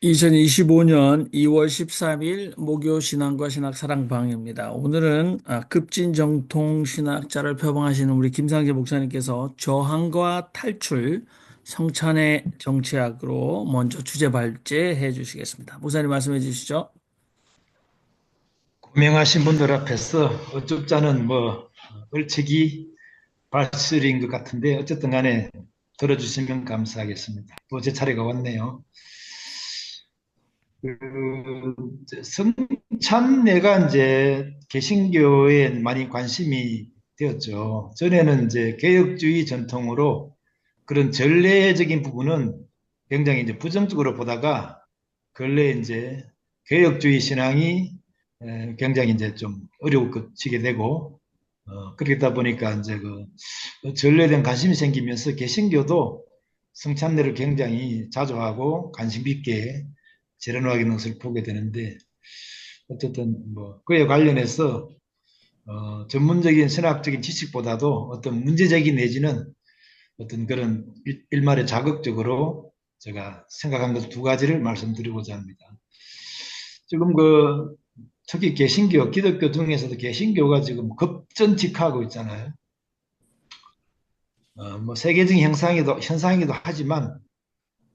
2025년 2월 13일 목요 신앙과 신학 사랑방입니다. 오늘은 급진 정통 신학자를 표방하시는 우리 김상재 목사님께서 저항과 탈출, 성찬의 정치학으로 먼저 주제 발제해 주시겠습니다. 목사님 말씀해 주시죠. 고명하신 분들 앞에서 어쭙자는 얼치기 발설인 것 같은데 어쨌든 간에 들어주시면 감사하겠습니다. 또 제 차례가 왔네요. 성찬례가 이제 개신교에 많이 관심이 되었죠. 전에는 이제 개혁주의 전통으로 그런 전례적인 부분은 굉장히 이제 부정적으로 보다가 근래 이제 개혁주의 신앙이 굉장히 이제 좀 어려워지게 되고 그러다 보니까 이제 그 전례에 대한 관심이 생기면서 개신교도 성찬례를 굉장히 자주 하고 관심 있게 재련하는 것을 보게 되는데 어쨌든 뭐 그에 관련해서 전문적인 신학적인 지식보다도 어떤 문제적인 내지는 어떤 그런 일말의 자극적으로 제가 생각한 것 두 가지를 말씀드리고자 합니다. 지금 특히 개신교, 기독교 중에서도 개신교가 지금 급전직하고 있잖아요. 뭐 세계적인 현상이기도 하지만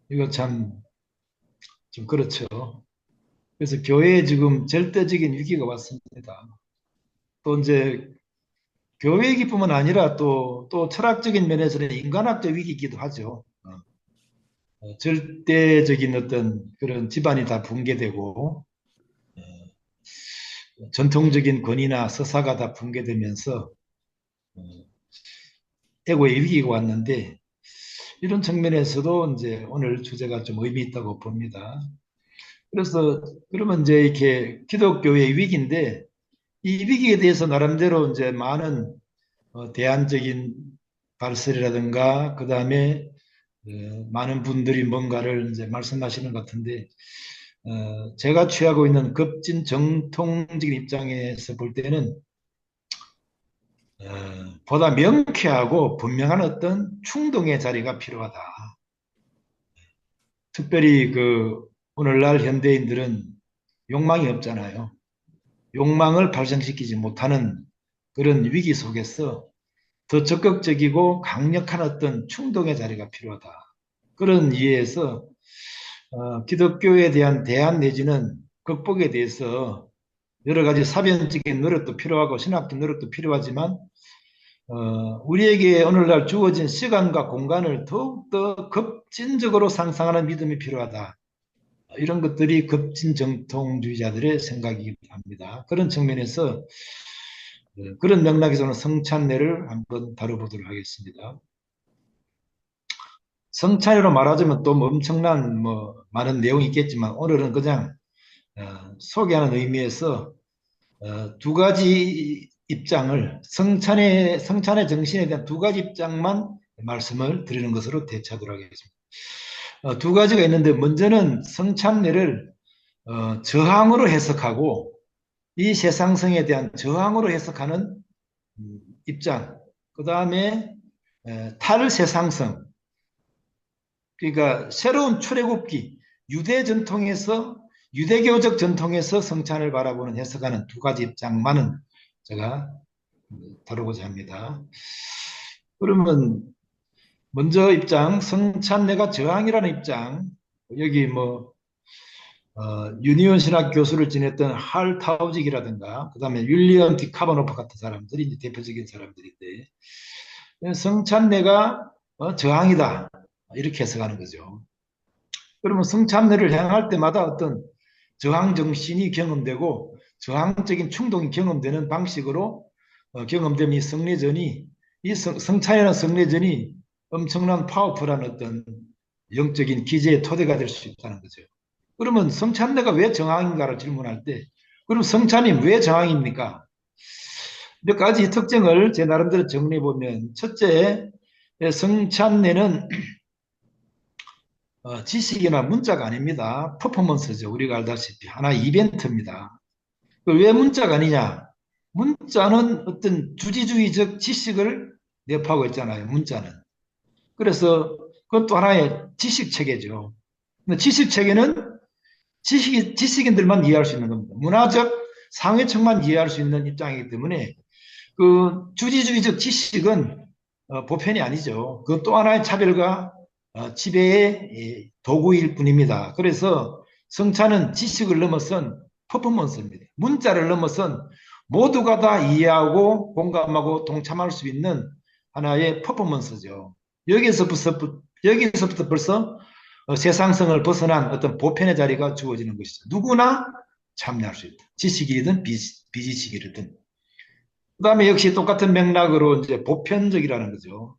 이거 참 좀 그렇죠. 그래서 교회에 지금 절대적인 위기가 왔습니다. 또 이제 교회 위기뿐만 아니라 또 철학적인 면에서는 인간학적 위기이기도 하죠. 절대적인 어떤 그런 집안이 다 붕괴되고 전통적인 권위나 서사가 다 붕괴되면서 어, 애고의 위기가 왔는데 이런 측면에서도 이제 오늘 주제가 좀 의미 있다고 봅니다. 그래서 그러면 이제 이렇게 기독교의 위기인데 이 위기에 대해서 나름대로 이제 많은 대안적인 발설이라든가 그 다음에 많은 분들이 뭔가를 이제 말씀하시는 것 같은데 제가 취하고 있는 급진 정통적인 입장에서 볼 때는 보다 명쾌하고 분명한 어떤 충동의 자리가 필요하다. 특별히 오늘날 현대인들은 욕망이 없잖아요. 욕망을 발생시키지 못하는 그런 위기 속에서 더 적극적이고 강력한 어떤 충동의 자리가 필요하다. 그런 이해에서 기독교에 대한 대안 내지는 극복에 대해서 여러 가지 사변적인 노력도 필요하고 신학적 노력도 필요하지만 우리에게 오늘날 주어진 시간과 공간을 더욱더 급진적으로 상상하는 믿음이 필요하다. 이런 것들이 급진 정통주의자들의 생각이기도 합니다. 그런 측면에서 그런 맥락에서는 성찬례를 한번 다뤄보도록 하겠습니다. 성찬례로 말하자면 또 뭐 엄청난 많은 내용이 있겠지만 오늘은 그냥 소개하는 의미에서 두 가지 입장을 성찬의 정신에 대한 두 가지 입장만 말씀을 드리는 것으로 대체하도록 하겠습니다. 두 가지가 있는데 먼저는 성찬례를 저항으로 해석하고 이 세상성에 대한 저항으로 해석하는 입장. 그 다음에 탈세상성. 그러니까 새로운 출애굽기, 유대교적 전통에서 성찬을 바라보는 해석하는 두 가지 입장만은 제가 다루고자 합니다. 그러면 먼저 입장, 성찬례가 저항이라는 입장. 여기 유니온 신학 교수를 지냈던 할 타우직이라든가 그다음에 윌리엄 디 카바노프 같은 사람들이 이제 대표적인 사람들인데 성찬례가 저항이다 이렇게 해석하는 거죠. 그러면 성찬례를 행할 때마다 어떤 저항 정신이 경험되고 저항적인 충동이 경험되는 방식으로 경험되면 이 성례전이 성찬이라는 성례전이 엄청난 파워풀한 어떤 영적인 기제의 토대가 될 수 있다는 거죠. 그러면 성찬례가 왜 정황인가를 질문할 때 그럼 성찬이 왜 정황입니까? 몇 가지 특징을 제 나름대로 정리해 보면 첫째, 성찬례는 지식이나 문자가 아닙니다. 퍼포먼스죠. 우리가 알다시피 하나의 이벤트입니다. 왜 문자가 아니냐? 문자는 어떤 주지주의적 지식을 내포하고 있잖아요. 문자는. 그래서 그건 또 하나의 지식 체계죠. 근데 지식 체계는 지식인들만 이해할 수 있는 겁니다. 문화적 상회층만 이해할 수 있는 입장이기 때문에 그 주지주의적 지식은 보편이 아니죠. 그건 또 하나의 차별과 지배의 도구일 뿐입니다. 그래서 성찬은 지식을 넘어선 퍼포먼스입니다. 문자를 넘어선 모두가 다 이해하고 공감하고 동참할 수 있는 하나의 퍼포먼스죠. 여기서부터 벌써 세상성을 벗어난 어떤 보편의 자리가 주어지는 것이죠. 누구나 참여할 수 있다. 지식이든 비지식이든. 그다음에 역시 똑같은 맥락으로 이제 보편적이라는 거죠.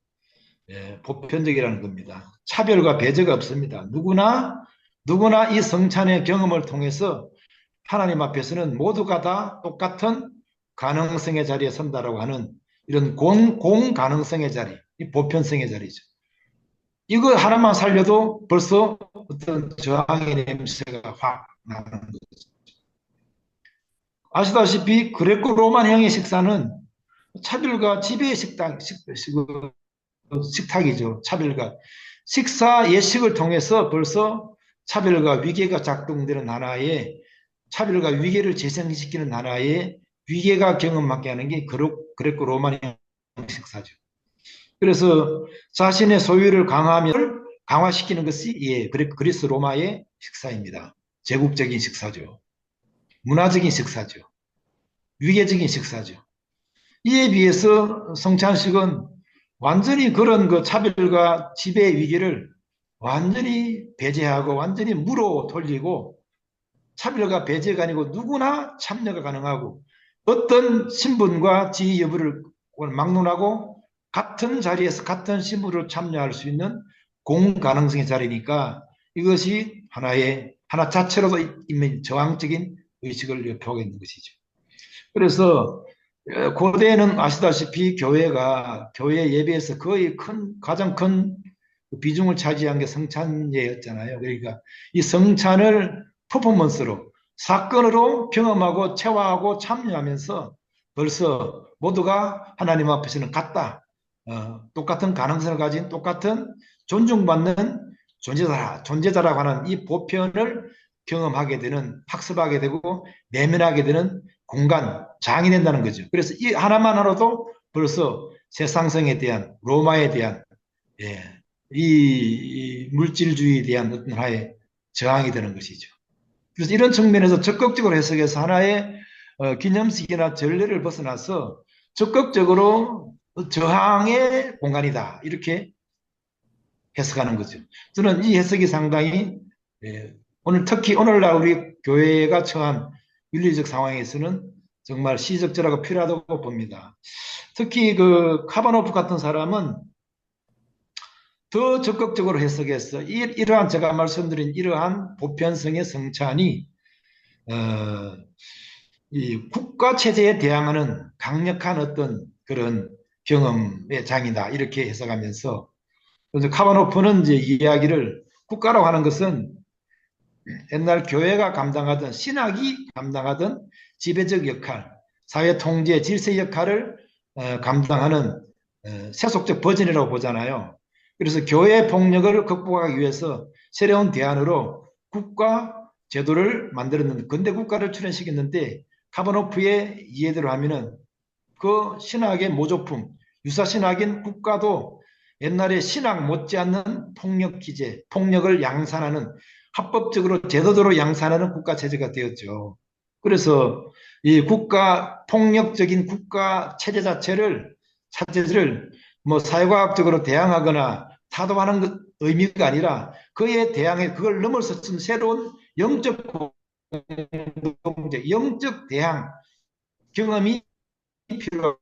예, 보편적이라는 겁니다. 차별과 배제가 없습니다. 누구나 이 성찬의 경험을 통해서 하나님 앞에서는 모두가 다 똑같은 가능성의 자리에 선다라고 하는 이런 공가능성의 자리, 이 보편성의 자리죠. 이거 하나만 살려도 벌써 어떤 저항의 냄새가 확 나는 거죠. 아시다시피 그레코 로마형의 식사는 차별과 지배의 식탁이죠. 차별과 식사 예식을 통해서 벌써 차별과 위계가 작동되는 하나의 차별과 위계를 재생시키는 하나의 위계가 경험하게 하는 게 그레코 로마형 식사죠. 그래서 자신의 소유를 강화시키는 것이 그리스 로마의 식사입니다. 제국적인 식사죠. 문화적인 식사죠. 위계적인 식사죠. 이에 비해서 성찬식은 완전히 그런 그 차별과 지배 위기를 완전히 배제하고 완전히 무로 돌리고 차별과 배제가 아니고 누구나 참여가 가능하고 어떤 신분과 지위 여부를 막론하고 같은 자리에서 같은 신분으로 참여할 수 있는 공가능성의 자리니까 이것이 하나 자체로도 있는 저항적인 의식을 표하고 있는 것이죠. 그래서 고대에는 아시다시피 교회 예배에서 거의 가장 큰 비중을 차지한 게 성찬예였잖아요. 그러니까 이 성찬을 퍼포먼스로 사건으로 경험하고 체화하고 참여하면서 벌써 모두가 하나님 앞에서는 같다. 똑같은 가능성을 가진 똑같은 존중받는 존재자라고 하는 이 보편을 경험하게 되는, 학습하게 되고 내면하게 되는 장이 된다는 거죠. 그래서 이 하나만 하나도 벌써 세상성에 대한, 로마에 대한, 예, 이 물질주의에 대한 어떤 하나의 저항이 되는 것이죠. 그래서 이런 측면에서 적극적으로 해석해서 하나의 기념식이나 전례를 벗어나서 적극적으로 저항의 공간이다. 이렇게 해석하는 거죠. 저는 이 해석이 상당히 특히 오늘날 우리 교회가 처한 윤리적 상황에서는 정말 시적절하고 필요하다고 봅니다. 특히 그 카바노프 같은 사람은 더 적극적으로 해석해서 이러한 제가 말씀드린 이러한 보편성의 성찬이 이 국가 체제에 대항하는 강력한 어떤 그런 경험의 장이다 이렇게 해석하면서 그래서 카바노프는 이제 이야기를 국가라고 하는 것은 옛날 교회가 감당하던 신학이 감당하던 지배적 역할, 사회 통제, 질서 역할을 감당하는 세속적 버전이라고 보잖아요. 그래서 교회 폭력을 극복하기 위해서 새로운 대안으로 국가 제도를 만들었는데 근대 국가를 출현시켰는데 카바노프의 이해대로 하면은 그 신학의 모조품, 유사 신학인 국가도 옛날에 신학 못지않는 폭력 기제, 폭력을 양산하는 합법적으로 제도대로 양산하는 국가 체제가 되었죠. 그래서 이 폭력적인 국가 체제 자체를 뭐 사회과학적으로 대항하거나 타도하는 의미가 아니라 그에 대항해 그걸 넘어서는 새로운 영적 공동체, 영적 대항 경험이 필요하고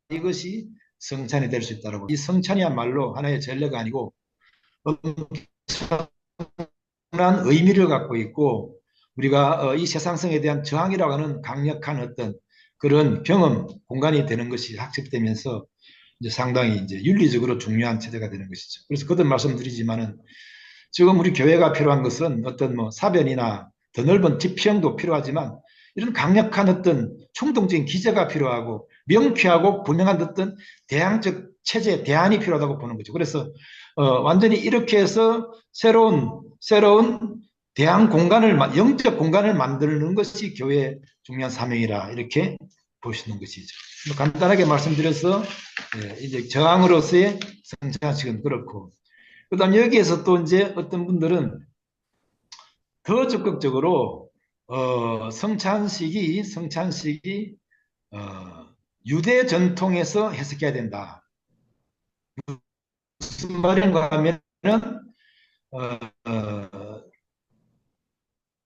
이것이 성찬이 될 수 있다고. 이 성찬이야말로 하나의 전례가 아니고 엄청난 의미를 갖고 있고 우리가 이 세상성에 대한 저항이라고 하는 강력한 어떤 그런 경험 공간이 되는 것이 학습되면서 이제 상당히 이제 윤리적으로 중요한 체제가 되는 것이죠. 그래서 거듭 말씀드리지만은 지금 우리 교회가 필요한 것은 어떤 뭐 사변이나 더 넓은 지평도 필요하지만 이런 강력한 어떤 충동적인 기제가 필요하고 명쾌하고 분명한 어떤 대항적 체제, 대안이 필요하다고 보는 거죠. 그래서 완전히 이렇게 해서 새로운 대안 공간을, 영적 공간을 만드는 것이 교회의 중요한 사명이라 이렇게 보시는 것이죠. 간단하게 말씀드려서 이제 저항으로서의 성찬식은 그렇고, 그다음 여기에서 또 이제 어떤 분들은 더 적극적으로 성찬식이 어, 유대 전통에서 해석해야 된다. 무슨 말인가 하면은 어, 어,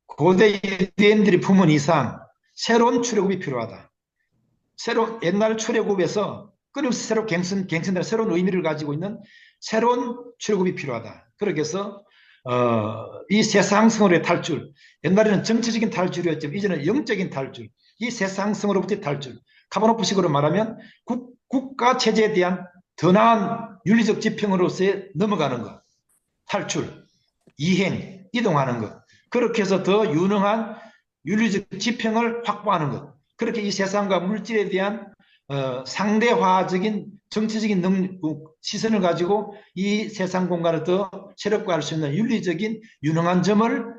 고대 유대인들이 품은 이상 새로운 출애굽이 필요하다. 새로운 옛날 출애굽에서 끊임없이 새로 갱신된 새로운 의미를 가지고 있는 새로운 출애굽이 필요하다. 그렇게 해서 이 세상성으로의 탈출, 옛날에는 정치적인 탈출이었지만 이제는 영적인 탈출, 이 세상성으로부터의 탈출, 카바노프식으로 말하면 국가 체제에 대한 더 나은 윤리적 지평으로서의 넘어가는 것, 탈출, 이행, 이동하는 것, 그렇게 해서 더 유능한 윤리적 지평을 확보하는 것, 그렇게 이 세상과 물질에 대한 상대화적인 정치적인 시선을 가지고 이 세상 공간을 더 체력화할 수 있는 윤리적인 유능한 점을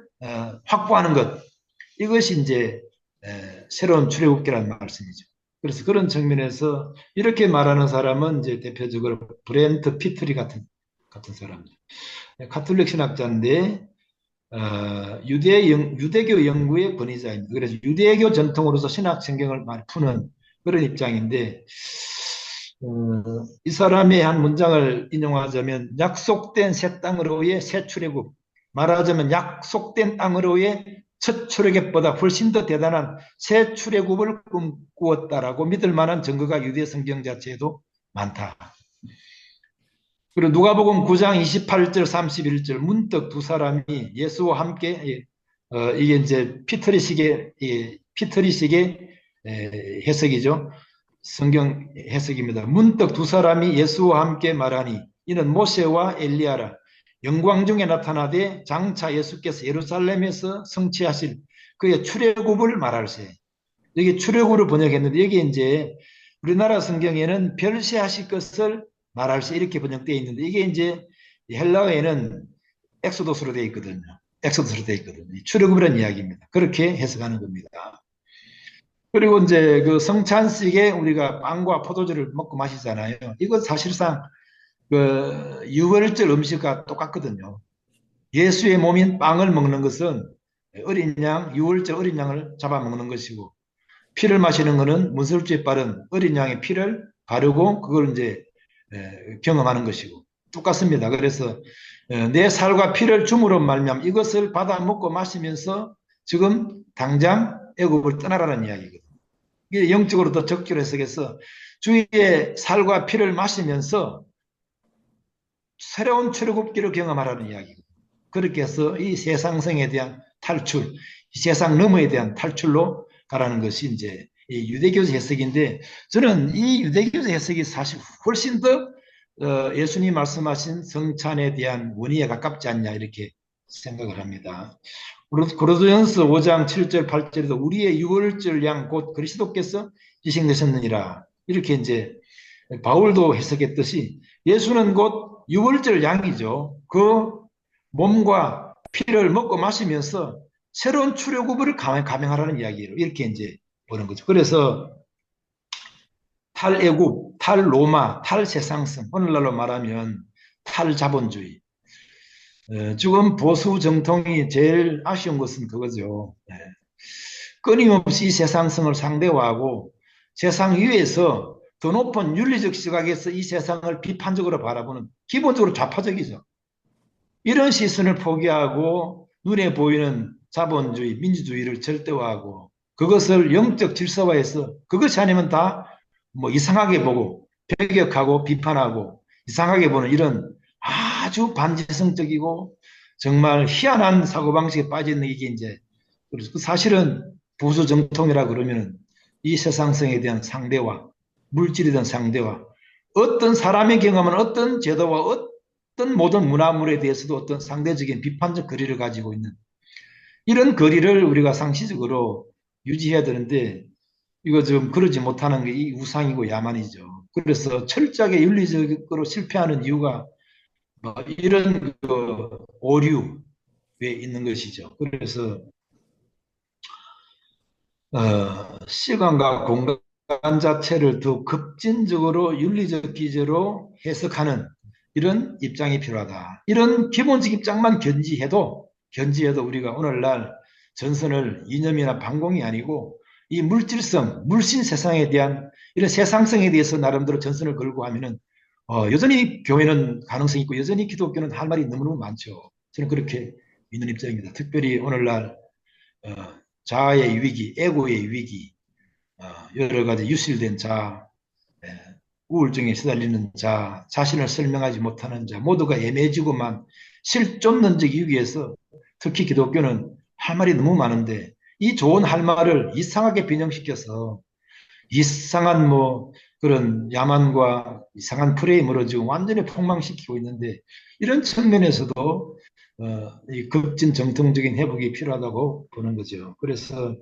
확보하는 것, 이것이 이제 새로운 출애굽기라는 말씀이죠. 그래서 그런 측면에서 이렇게 말하는 사람은 이제 대표적으로 브렌트 피트리 같은 사람들, 카톨릭 신학자인데 유대교 연구의 권위자입니다. 그래서 유대교 전통으로서 신학 성경을 많이 푸는 그런 입장인데, 이 사람의 한 문장을 인용하자면 약속된 새 땅으로의 새 출애굽, 말하자면 약속된 땅으로의 첫 출애굽보다 훨씬 더 대단한 새 출애굽을 꿈꾸었다라고 믿을 만한 증거가 유대 성경 자체에도 많다. 그리고 누가복음 9장 28절 31절 문득 두 사람이 예수와 함께 이게 이제 피터리식의 해석이죠. 성경 해석입니다. 문득 두 사람이 예수와 함께 말하니 이는 모세와 엘리야라. 영광 중에 나타나되 장차 예수께서 예루살렘에서 성취하실 그의 출애굽을 말할세. 여기 출애굽으로 번역했는데 여기 이제 우리나라 성경에는 별세하실 것을 말할세 이렇게 번역되어 있는데 이게 이제 헬라어에는 엑소도스로 되어 있거든요. 엑소도스로 되어 있거든요. 출애굽이라는 이야기입니다. 그렇게 해석하는 겁니다. 그리고 이제 그 성찬식에 우리가 빵과 포도주를 먹고 마시잖아요. 이건 사실상 그 유월절 음식과 똑같거든요. 예수의 몸인 빵을 먹는 것은 어린 양, 유월절 어린 양을 잡아먹는 것이고, 피를 마시는 것은 문설주에 빠른 어린 양의 피를 바르고 그걸 이제 경험하는 것이고 똑같습니다. 그래서 내 살과 피를 줌으로 말미암아 이것을 받아 먹고 마시면서 지금 당장 애굽을 떠나라는 이야기거든요. 이게 영적으로 더 적절히 해석해서 주의 살과 피를 마시면서 새로운 출애굽기를 경험하라는 이야기거든요. 그렇게 해서 이 세상성에 대한 탈출, 이 세상 너머에 대한 탈출로 가라는 것이 이제 이 유대교의 해석인데, 저는 이 유대교의 해석이 사실 훨씬 더 예수님 말씀하신 성찬에 대한 원의에 가깝지 않냐 이렇게 생각을 합니다. 고린도전서 5장 7절 8절에도 우리의 유월절 양 곧 그리스도께서 희생되셨느니라 이렇게 이제 바울도 해석했듯이 예수는 곧 유월절 양이죠. 그 몸과 피를 먹고 마시면서 새로운 출애굽을 감행하라는 이야기로 이렇게 이제 보는 거죠. 그래서 탈애굽, 탈로마, 탈세상성, 오늘날로 말하면 탈자본주의. 지금 보수 정통이 제일 아쉬운 것은 그거죠. 끊임없이 이 세상성을 상대화하고 세상 위에서 더 높은 윤리적 시각에서 이 세상을 비판적으로 바라보는 기본적으로 좌파적이죠. 이런 시선을 포기하고 눈에 보이는 자본주의, 민주주의를 절대화하고 그것을 영적 질서화해서 그것이 아니면 다 뭐 이상하게 보고 배격하고 비판하고 이상하게 보는 이런 아주 반지성적이고 정말 희한한 사고방식에 빠져있는 이게 이제 사실은 보수 정통이라 그러면은 이 세상성에 대한 상대화, 물질에 대한 상대화, 어떤 사람의 경험은 어떤 제도와 어떤 모든 문화물에 대해서도 어떤 상대적인 비판적 거리를 가지고 있는 이런 거리를 우리가 상시적으로 유지해야 되는데 이거 지금 그러지 못하는 게 이 우상이고 야만이죠. 그래서 철저하게 윤리적으로 실패하는 이유가 뭐 이런 그 오류에 있는 것이죠. 그래서 시간과 공간 자체를 더 급진적으로 윤리적 기제로 해석하는 이런 입장이 필요하다. 이런 기본적 입장만 견지해도 우리가 오늘날 전선을 이념이나 반공이 아니고 이 물질성, 물신 세상에 대한 이런 세상성에 대해서 나름대로 전선을 걸고 하면은 여전히 교회는 가능성이 있고 여전히 기독교는 할 말이 너무너무 많죠. 저는 그렇게 믿는 입장입니다. 특별히 오늘날 어, 자아의 위기, 에고의 위기, 여러 가지 유실된 자, 예, 우울증에 시달리는 자, 자신을 설명하지 못하는 자, 모두가 애매해지고만 실존론적 위기에서 특히 기독교는 할 말이 너무 많은데 이 좋은 할 말을 이상하게 변형시켜서 이상한 뭐 그런 야만과 이상한 프레임으로 지금 완전히 폭망시키고 있는데 이런 측면에서도 이 급진 정통적인 회복이 필요하다고 보는 거죠. 그래서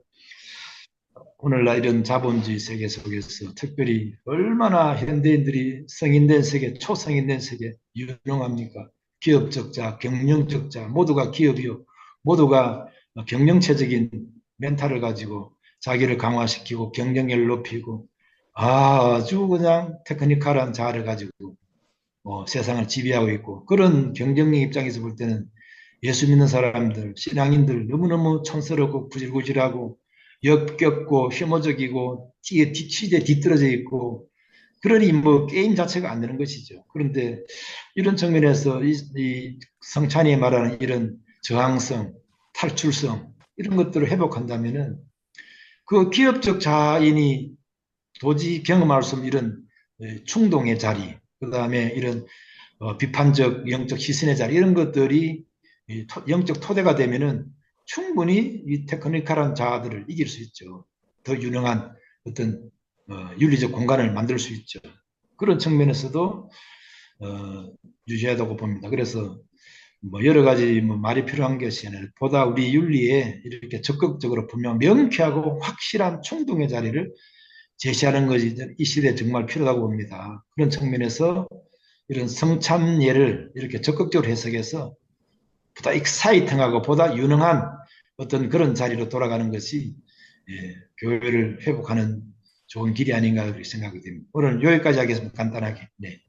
오늘날 이런 자본주의 세계 속에서 특별히 얼마나 현대인들이 성인된 세계, 초성인된 세계 유능합니까? 기업적자, 경영적자, 모두가 기업이요. 모두가 경영체적인 멘탈을 가지고 자기를 강화시키고 경쟁력을 높이고 아주 그냥 테크니컬한 자아를 가지고 세상을 지배하고 있고 그런 경쟁력 입장에서 볼 때는 예수 믿는 사람들, 신앙인들 너무너무 촌스럽고 구질구질하고 역겹고 혐오적이고 시대에 뒤떨어져 있고 그러니 뭐 게임 자체가 안 되는 것이죠. 그런데 이런 측면에서 이 성찬이 말하는 이런 저항성, 탈출성 이런 것들을 회복한다면은 그 기업적 자인이 도저히 경험할 수 없는 이런 충동의 자리, 그 다음에 이런 비판적 영적 시선의 자리 이런 것들이 영적 토대가 되면은 충분히 이 테크니컬한 자아들을 이길 수 있죠. 더 유능한 어떤 윤리적 공간을 만들 수 있죠. 그런 측면에서도 유지해야 되고 봅니다. 그래서 뭐 여러 가지 뭐 말이 필요한 것이 아니라 보다 우리 윤리에 이렇게 적극적으로 분명 명쾌하고 확실한 충동의 자리를 제시하는 것이 이 시대에 정말 필요하다고 봅니다. 그런 측면에서 이런 성찬예를 이렇게 적극적으로 해석해서 보다 익사이팅하고 보다 유능한 어떤 그런 자리로 돌아가는 것이 교회를 회복하는 좋은 길이 아닌가 그렇게 생각이 됩니다. 오늘 여기까지 하겠습니다. 간단하게. 네.